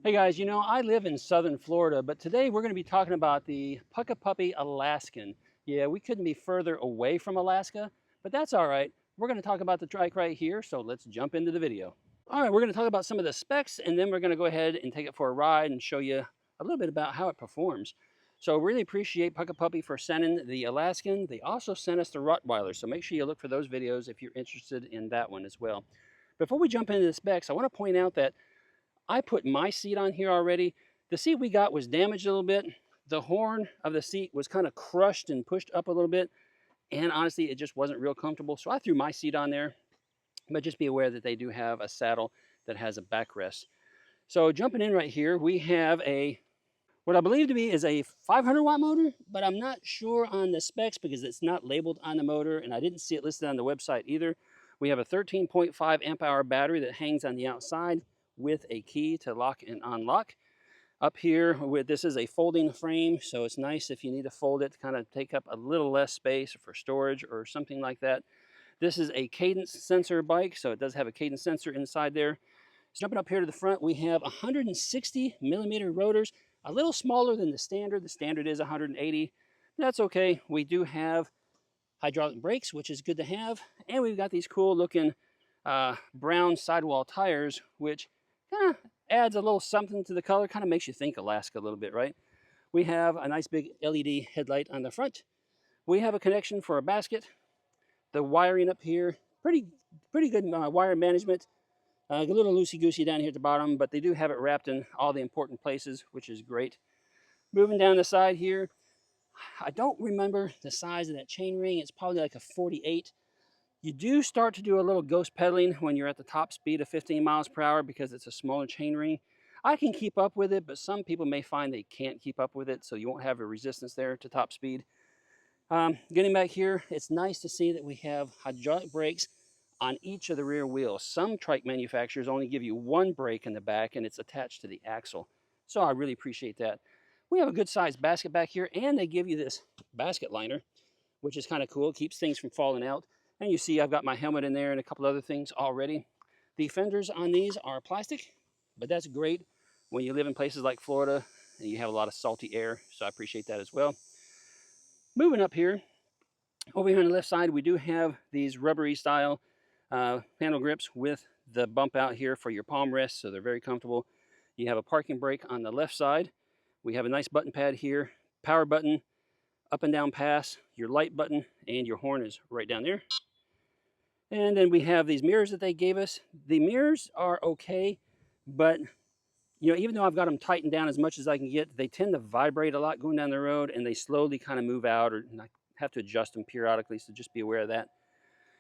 Hey guys, you know, I live in southern Florida, but today we're going to be talking about the Puppy Alaskan. Yeah, we couldn't be further away from Alaska, but that's all right. We're going to talk about the trike right here, so let's jump into the video. All right, we're going to talk about some of the specs, and then we're going to go ahead and take it for a ride and show you a little bit about how it performs. So really appreciate Puppy for sending the Alaskan. They also sent us the Rottweiler, so make sure you look for those videos if you're interested in that one as well. Before we jump into the specs, I want to point out that I put my seat on here already. The seat we got was damaged a little bit. The horn of the seat was kind of crushed and pushed up a little bit. And honestly, it just wasn't real comfortable. So I threw my seat on there. But just be aware that they do have a saddle that has a backrest. So jumping in right here, we have what I believe to be is a 500 watt motor, but I'm not sure on the specs because it's not labeled on the motor and I didn't see it listed on the website either. We have a 13.5 amp hour battery that hangs on the outside with a key to lock and unlock. Up here, this is a folding frame, so it's nice if you need to fold it to kind of take up a little less space for storage or something like that. This is a cadence sensor bike, so it does have a cadence sensor inside there. Jumping up here to the front, we have 160 millimeter rotors, a little smaller than the standard. The standard is 180. That's okay. We do have hydraulic brakes, which is good to have, and we've got these cool looking brown sidewall tires, which kind of adds a little something to the color, kind of makes you think Alaska a little bit, right? We have a nice big LED headlight on the front. We have a connection for a basket. The wiring up here, pretty good wire management. A little loosey-goosey down here at the bottom, but they do have it wrapped in all the important places, which is great. Moving down the side here, I don't remember the size of that chain ring. It's probably like a 48. You do start to do a little ghost pedaling when you're at the top speed of 15 miles per hour because it's a smaller chain ring. I can keep up with it, but some people may find they can't keep up with it, so you won't have a resistance there to top speed. Getting back here, it's nice to see that we have hydraulic brakes on each of the rear wheels. Some trike manufacturers only give you one brake in the back and it's attached to the axle. So I really appreciate that. We have a good sized basket back here and they give you this basket liner, which is kind of cool. It keeps things from falling out. And you see I've got my helmet in there and a couple other things already. The fenders on these are plastic, but that's great when you live in places like Florida and you have a lot of salty air. So I appreciate that as well. Moving up here, over here on the left side, we do have these rubbery style handle grips with the bump out here for your palm rest, so they're very comfortable. You have a parking brake on the left side. We have a nice button pad here, power button, up and down pass, your light button, and your horn is right down there. And then we have these mirrors that they gave us. The mirrors are okay, but you know, even though I've got them tightened down as much as I can get, they tend to vibrate a lot going down the road and they slowly kind of move out, or I have to adjust them periodically, so just be aware of that.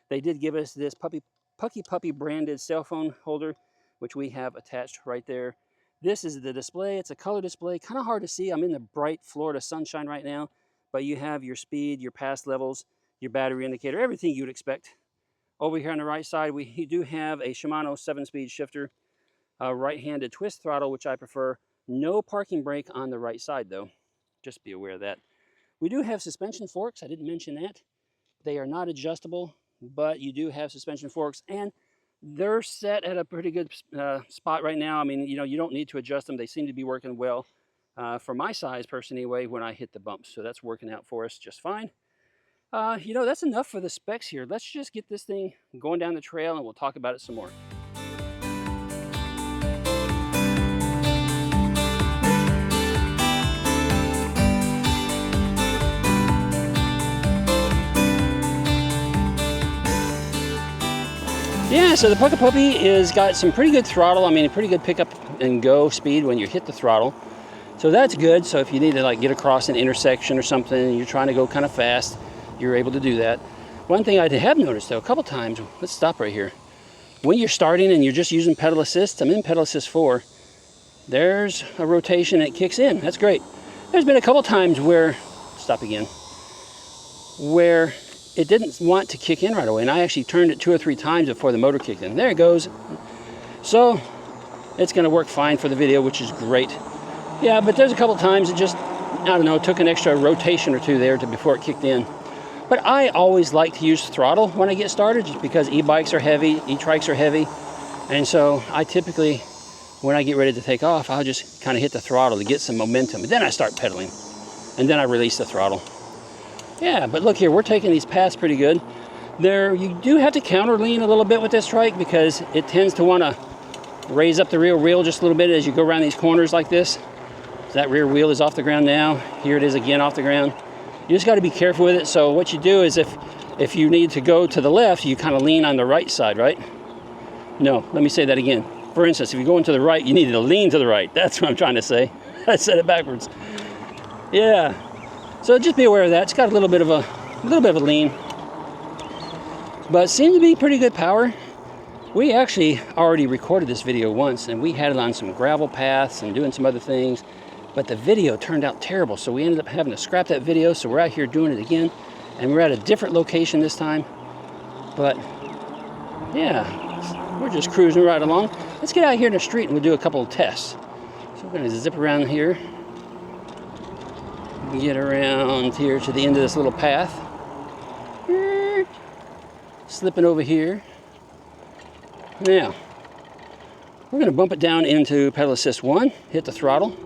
They did give us this Puppy branded cell phone holder, which we have attached right there. This is the display. It's a color display, kind of hard to see. I'm in the bright Florida sunshine right now, but you have your speed, your pass levels, your battery indicator, everything you would expect. Over here on the right side, we do have a Shimano 7-speed shifter, a right-handed twist throttle, which I prefer. No parking brake on the right side, though. Just be aware of that. We do have suspension forks. I didn't mention that. They are not adjustable, but you do have suspension forks, and they're set at a pretty good spot right now. I mean, you know, you don't need to adjust them. They seem to be working well for my size person anyway when I hit the bumps. So that's working out for us just fine. You know, that's enough for the specs here. Let's just get this thing going down the trail and we'll talk about it some more. Yeah, so the Puppy is got some pretty good throttle. I mean, a pretty good pickup and go speed when you hit the throttle. So that's good. So if you need to like get across an intersection or something and you're trying to go kind of fast, you're able to do that. One thing I have noticed though, a couple times, let's stop right here. When you're starting and you're just using pedal assist, I'm in pedal assist 4, there's a rotation that kicks in. That's great. There's been a couple times where, stop again, where it didn't want to kick in right away, and I actually turned it 2 or 3 times before the motor kicked in. There it goes. So it's going to work fine for the video, which is great. Yeah, but there's a couple times it just, I don't know, took an extra rotation or 2 there before it kicked in. But I always like to use throttle when I get started, just because e-bikes are heavy, e-trikes are heavy, and so I typically when I get ready to take off, I'll just kind of hit the throttle to get some momentum. And then I start pedaling. And then I release the throttle. Yeah, but look here, we're taking these paths pretty good. You do have to counter lean a little bit with this trike because it tends to want to raise up the rear wheel just a little bit as you go around these corners like this. So that rear wheel is off the ground now. Here it is again off the ground. You just got to be careful with it. So what you do is if you need to go to the left, you kind of lean on the right side, right? No, let me say that again. For instance, if you're going to the right, you need to lean to the right. That's what I'm trying to say. I said it backwards. Yeah. So just be aware of that. It's got a little bit of a lean. But it seemed to be pretty good power. We actually already recorded this video once and we had it on some gravel paths and doing some other things, but the video turned out terrible. So we ended up having to scrap that video. So we're out here doing it again and we're at a different location this time. But yeah, we're just cruising right along. Let's get out here in the street and we'll do a couple of tests. So we're gonna zip around here. Get around here to the end of this little path. Slipping over here. Now, we're going to bump it down into pedal assist 1, hit the throttle.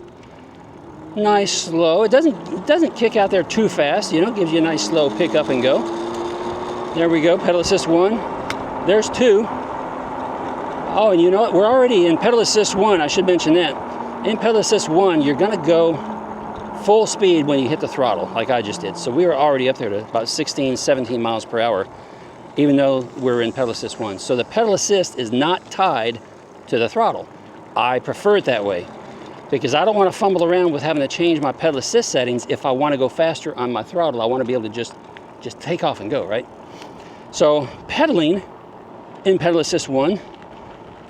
Nice slow. It doesn't kick out there too fast, you know, it gives you a nice slow pick up and go. There we go, pedal assist 1. There's 2. Oh, and you know what? We're already in pedal assist 1, I should mention that. In pedal assist 1, you're going to go full speed when you hit the throttle, like I just did. So we were already up there to about 16, 17 miles per hour. Even though we're in pedal assist 1. So the pedal assist is not tied to the throttle. I prefer it that way because I don't want to fumble around with having to change my pedal assist settings if I want to go faster on my throttle. I want to be able to just take off and go, right? So pedaling in pedal assist 1,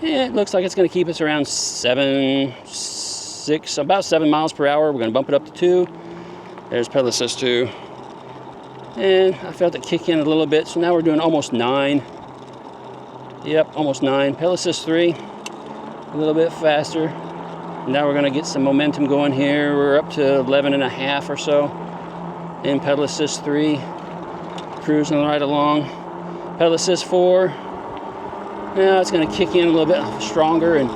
yeah, it looks like it's going to keep us around about 7 miles per hour. We're going to bump it up to 2. There's pedal assist 2. And I felt it kick in a little bit, so now we're doing almost 9. Yep, almost 9. Pedal assist 3, a little bit faster. Now we're gonna get some momentum going here. We're up to 11.5 or so. In pedal assist 3, cruising right along. Pedal assist 4, now it's gonna kick in a little bit stronger, and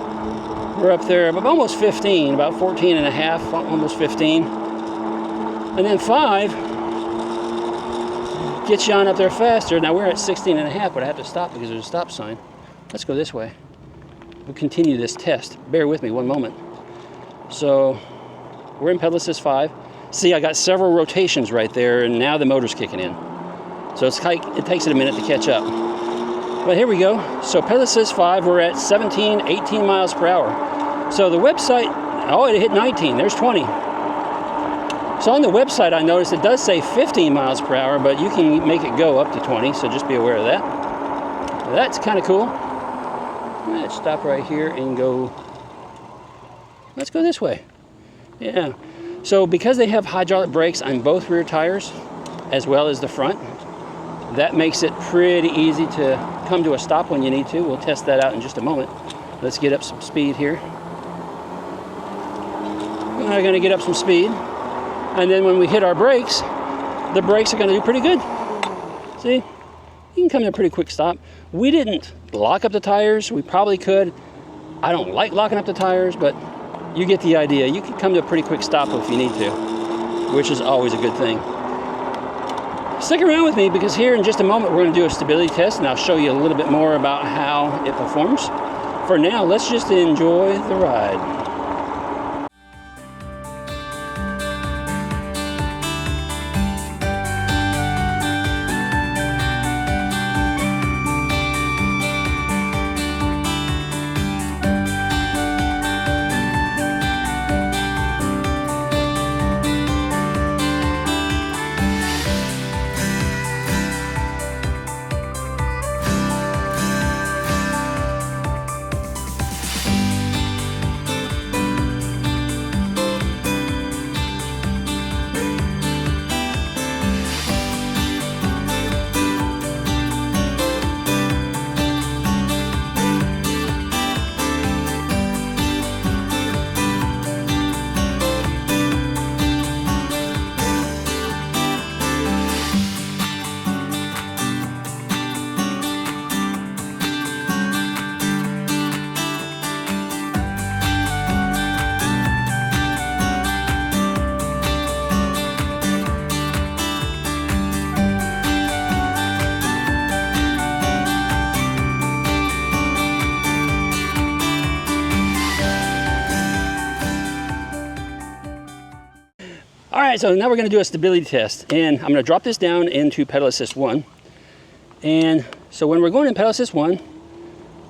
we're up there about almost 15, about 14.5, almost 15. And then 5, gets you on up there faster. Now we're at 16.5, but I have to stop because there's a stop sign. Let's go this way. We'll continue this test. Bear with me one moment. So we're in pedal assist 5. See, I got several rotations right there, and now the motor's kicking in. So it takes it a minute to catch up. But here we go. So pedal assist 5, we're at 17, 18 miles per hour. So the website, oh, it hit 19. There's 20. So on the website, I noticed it does say 15 miles per hour, but you can make it go up to 20, so just be aware of that. That's kind of cool. Let's stop right here and go. Let's go this way. Yeah. So because they have hydraulic brakes on both rear tires, as well as the front, that makes it pretty easy to come to a stop when you need to. We'll test that out in just a moment. Let's get up some speed here. We're going to get up some speed. And then when we hit our brakes, the brakes are going to do pretty good. See, you can come to a pretty quick stop. We didn't lock up the tires. We probably could. I don't like locking up the tires, but you get the idea. You can come to a pretty quick stop if you need to, which is always a good thing. Stick around with me because here in just a moment we're going to do a stability test and I'll show you a little bit more about how it performs. For now, let's just enjoy the ride. right, so now we're going to do a stability test, and I'm going to drop this down into pedal assist 1. And so when we're going in pedal assist 1,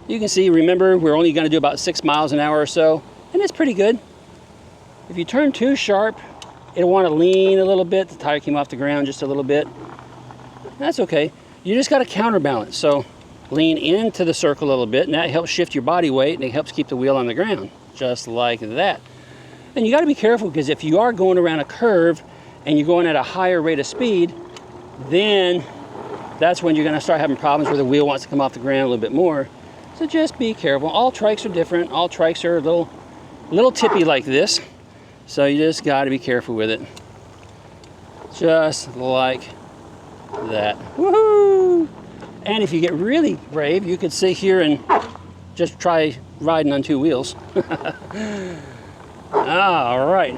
you can see, remember, we're only going to do about 6 miles an hour or so, and it's pretty good. If you turn too sharp, it'll want to lean a little bit. The tire came off the ground just a little bit. That's okay. You just got to counterbalance. So lean into the circle a little bit, and that helps shift your body weight, and it helps keep the wheel on the ground, just like that. And you got to be careful, because if you are going around a curve and you're going at a higher rate of speed, then that's when you're going to start having problems where the wheel wants to come off the ground a little bit more. So just be careful. All trikes are different. All trikes are a little tippy like this. So you just got to be careful with it. Just like that. Woohoo! And if you get really brave, you could sit here and just try riding on 2 wheels. All right.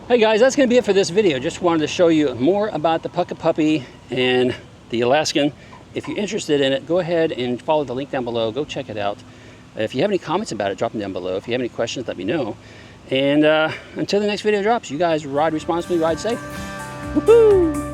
Hey guys, that's going to be it for this video. Just wanted to show you more about the Pucka Puppy and the Alaskan. If you're interested in it, go ahead and follow the link down below. Go check it out. If you have any comments about it, drop them down below. If you have any questions, let me know. And until the next video drops, you guys ride responsibly, ride safe. Woohoo!